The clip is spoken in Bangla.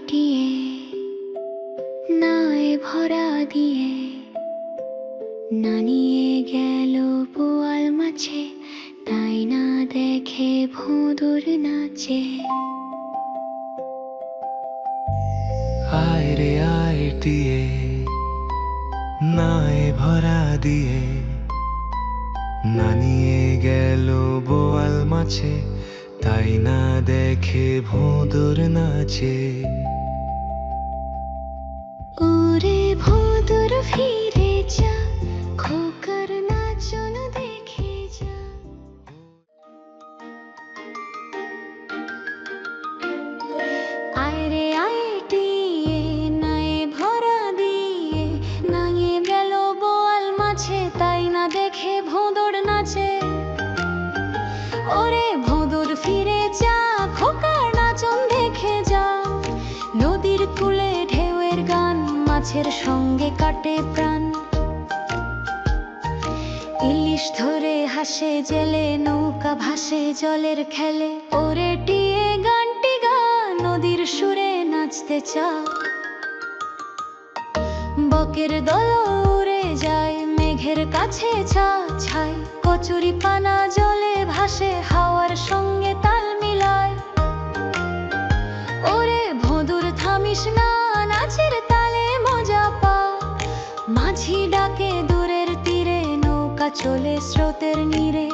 টিয়ে নায় ভরা দিয়ে না নিয়ে গেল বোয়াল মাছে, তাই না দেখে ভোঁদর নাচে। আয় রে আয় টিয়ে নায় ভরা দিয়ে না নিয়ে গেল বোয়াল মাছে, তাই না দেখে ভোঁদর নাচে। ওরে ভোঁদর ফিরে যা, খোকার নাচন দেখে যা। আয় রে আয় টিয়ে নায়ে ভরা দিয়ে নায়ে গেল বোয়াল মাছে, তাই না দেখে ভোঁদর নাচে। ওরে ভোঁদর ফিরে যা, খোকার নাচন দেখে যা। নদীর কূলে ঢেউয়ের গান, মাছের সঙ্গে কাটে প্রাণ। ইলিশ ধরে হাসে জেলে, নৌকা ভাসে জলের খেলে। ওরে টিয়ে গানটি গা, নদীর সুরে নাচতে চা। বকের দল উড়ে যায় মেঘের কাছে ছা ছাই, কচুরি পানা জলে ভাসে হাওয়ার সঙ্গে তাল মিলায়। ওরে ভোঁদর থামিস না, নাচের তালে মজা পা। মাঝি ডাকে দূরের তীরে, নৌকা চলে স্রোতের নীরে।